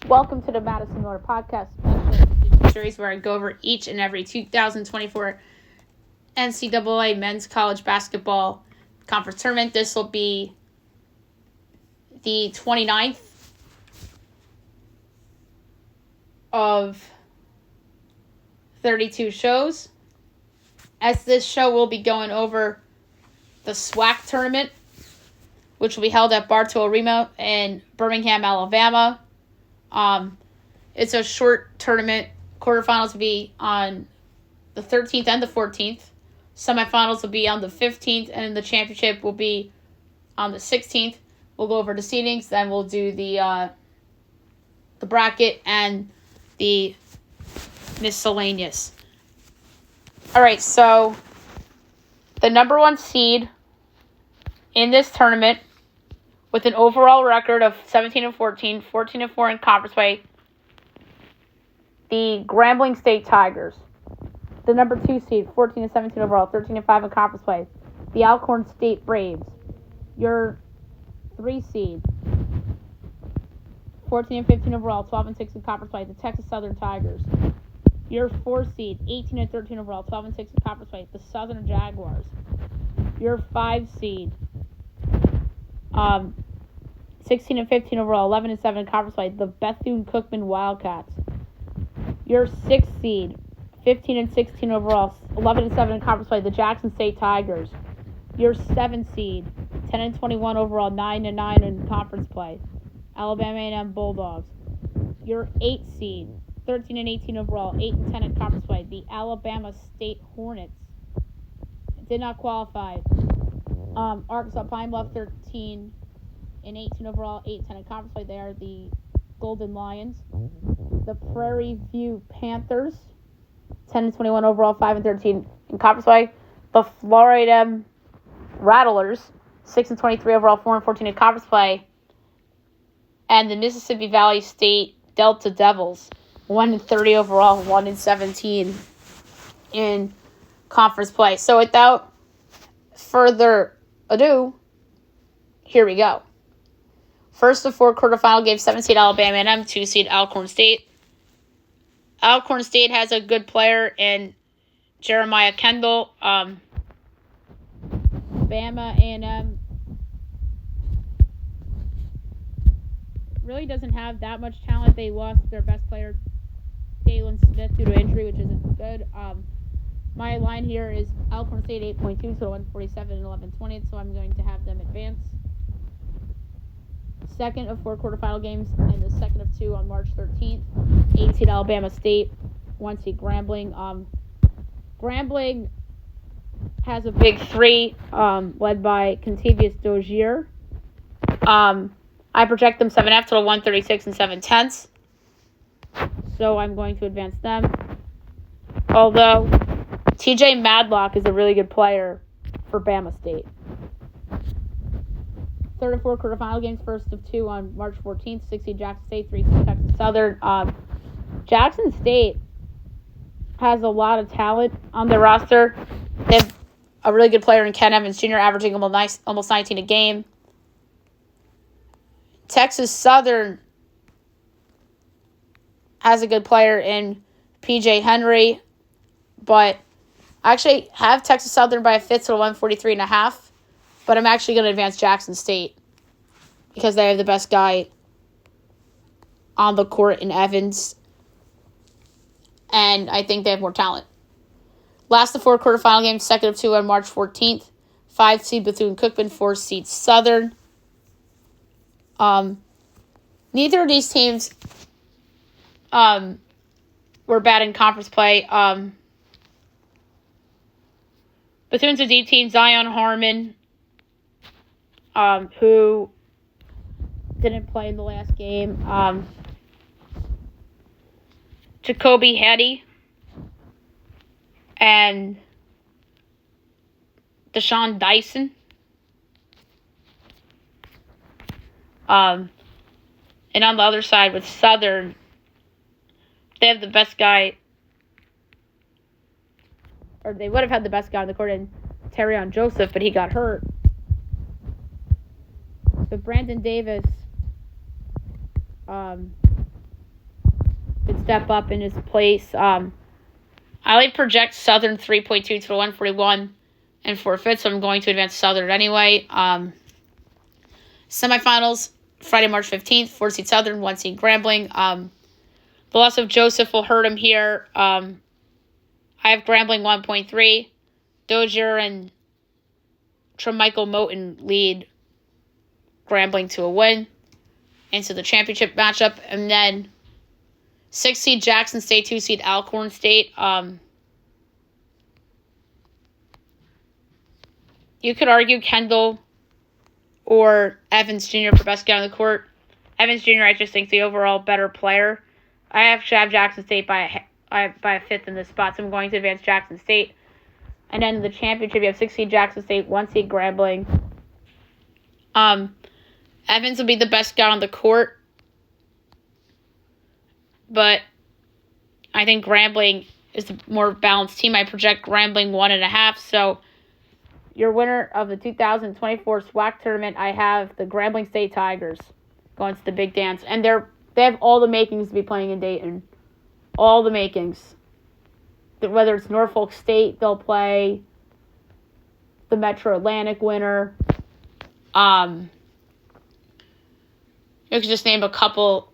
Welcome to the Madison Miller Podcast series where I go over each and every 2024 NCAA men's college basketball conference tournament. This will be the 29th of 32 shows. As this show will be going over the SWAC tournament, which will be held at Bartow Arena in Birmingham, Alabama. It's a short tournament. Quarterfinals will be on the 13th and the 14th. Semifinals will be on the 15th, and the championship will be on the 16th. We'll go over the seedings, then we'll do the bracket and the miscellaneous. All right, so the number one seed in this tournament, with an overall record of 17-14, 14-4 in conference play, the Grambling State Tigers. The number 2 seed, 14-17 overall, 13-5 in conference play, the Alcorn State Braves. Your 3 seed, 14-15 overall, 12-6 in conference play, the Texas Southern Tigers. Your 4 seed, 18-13 overall, 12-6 in conference play, the Southern Jaguars. Your 5 seed, 16-15 overall, 11-7 in conference play, the Bethune-Cookman Wildcats. Your 6th seed, 15-16 overall, 11-7 in conference play, the Jackson State Tigers. Your 7th seed, 10-21 overall, 9-9 in conference play, Alabama A&M Bulldogs. Your 8th seed, 13-18 overall, 8-10 in conference play, the Alabama State Hornets. Did not qualify. Arkansas Pine Bluff 13-18 overall, 8-10 in conference play. They are the Golden Lions. The Prairie View Panthers, 10-21 overall, 5-13 in conference play. The Florida Rattlers, 6-23 overall, 4-14 in conference play. And the Mississippi Valley State Delta Devils, 1-30 overall, 1-17 in conference play. So without further ado, here we go. First of 4 quarterfinal games, 7-seed Alabama A&M, 2-seed Alcorn State. Alcorn State has a good player in Jeremiah Kendall. Bama A&M really doesn't have that much talent. They lost their best player, Dalen Smith, due to injury, which isn't good. My line here is Alcorn State 8.2, so 147 and 11-20, so I'm going to have them advance. Second of 4 quarterfinal games, and the second of 2 on March 13th. 8-seed Alabama State, 1-seed Grambling. Grambling has a big 3, led by Contavious Dozier. I project them 7F total 136 and 7/10. So I'm going to advance them. Although TJ Madlock is a really good player for Bama State. Third of 4 quarterfinal games, first of 2 on March 14th, 6-seed Jackson State, 3-seed Texas Southern. Jackson State has a lot of talent on their roster. They have a really good player in Ken Evans Jr., averaging almost 19 a game. Texas Southern has a good player in PJ Henry, but I actually have Texas Southern by a fifth, so 143.5. But I'm actually going to advance Jackson State because they have the best guy on the court in Evans, and I think they have more talent. Last of 4 quarterfinal games, second of 2 on March 14th. 5-seed Bethune-Cookman, 4-seed Southern. Neither of these teams were bad in conference play. Bethune's a deep team. Zion Harmon, who didn't play in the last game. Jacoby Hattie and Deshaun Dyson. And on the other side with Southern, they have the best guy, or they would have had the best guy on the court in Terrion Joseph, but he got hurt. But Brandon Davis step up in his place. I project Southern 3.2 to 141 and forfeit, so I'm going to advance Southern anyway. Semifinals, Friday, March 15th, 4-seed Southern, 1-seed Grambling. The loss of Joseph will hurt him here. I have Grambling 1.3. Dozier and Tremichael Moten lead Grambling to a win into the championship matchup. And then 6-seed Jackson State, 2-seed Alcorn State. You could argue Kendall or Evans Jr. for best guy on the court. Evans Jr. I just think the overall better player. I actually have Jackson State by a fifth in this spot, so I'm going to advance Jackson State. And then in the championship, you have 6-seed Jackson State, 1-seed Grambling. Evans will be the best guy on the court, but I think Grambling is the more balanced team. I project Grambling 1.5, so your winner of the 2024 SWAC tournament, I have the Grambling State Tigers going to the big dance. And they have all the makings to be playing in Dayton. All the makings. Whether it's Norfolk State, they'll play. The Metro Atlantic winner. You could just name a couple.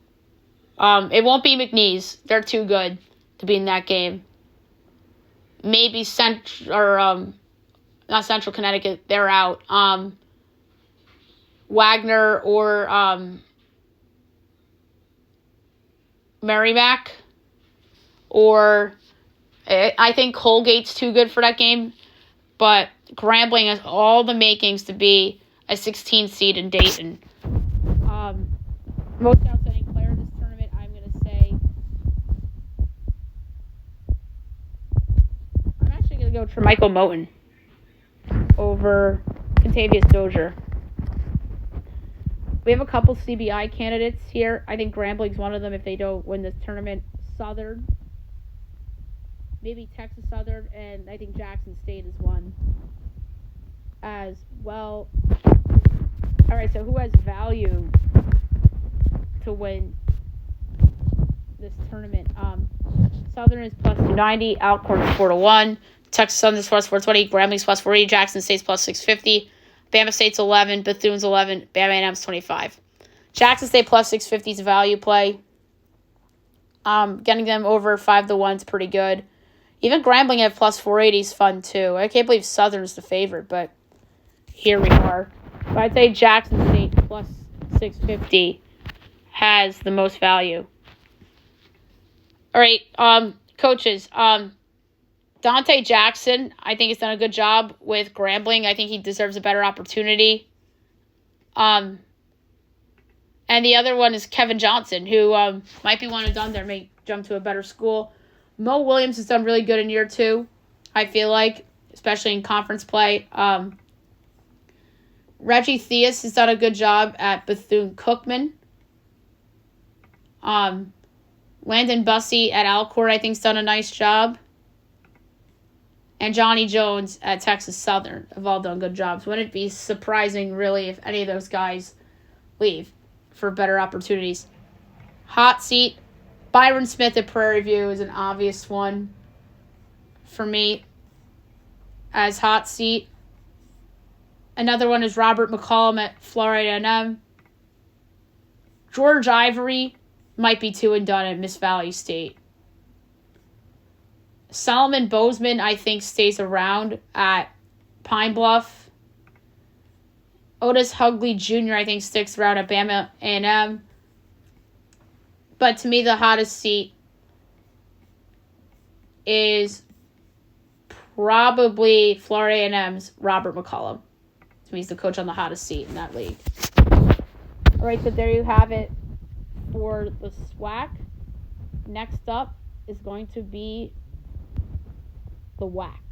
It won't be McNeese. They're too good to be in that game. Maybe not Central Connecticut. They're out. Wagner or Merrimack. Or I think Colgate's too good for that game. But Grambling has all the makings to be a 16 seed in Dayton. Most outstanding player of this tournament, I'm going to say. I'm actually going to go Tremichael Moten over Contavious Dozier. We have a couple CBI candidates here. I think Grambling's one of them if they don't win this tournament. Southern. Maybe Texas Southern, and I think Jackson State is one as well. All right, so who has value to win this tournament? Southern is plus 290, Alcorn is 4-1, Texas Southern is plus 420, Grambling's plus 480, Jackson State's plus 650, Bama State's 11, Bethune's 11, Bama A&M's 25. Jackson State plus 650 is a value play. Getting them over 5-1 is pretty good. Even Grambling at plus 480 is fun, too. I can't believe Southern's the favorite, but here we are. But I'd say Jackson State plus 650 has the most value. All right, coaches. Dante Jackson, I think, has done a good job with Grambling. I think he deserves a better opportunity. And the other one is Kevin Johnson, who might be one and done there, may jump to a better school. Mo Williams has done really good in year 2, I feel like, especially in conference play. Reggie Theus has done a good job at Bethune-Cookman. Landon Bussey at Alcorn, I think, has done a nice job. And Johnny Jones at Texas Southern have all done good jobs. Wouldn't it be surprising, really, if any of those guys leave for better opportunities? Hot seat. Byron Smith at Prairie View is an obvious one for me as hot seat. Another one is Robert McCollum at Florida A&M. George Ivory might be 2 and done at Miss Valley State. Solomon Bozeman, I think, stays around at Pine Bluff. Otis Hugley Jr., I think, sticks around at Bama A&M. But to me, the hottest seat is probably Florida A&M's Robert McCollum. So he's the coach on the hottest seat in that league. All right, so there you have it for the SWAC. Next up is going to be the WAC.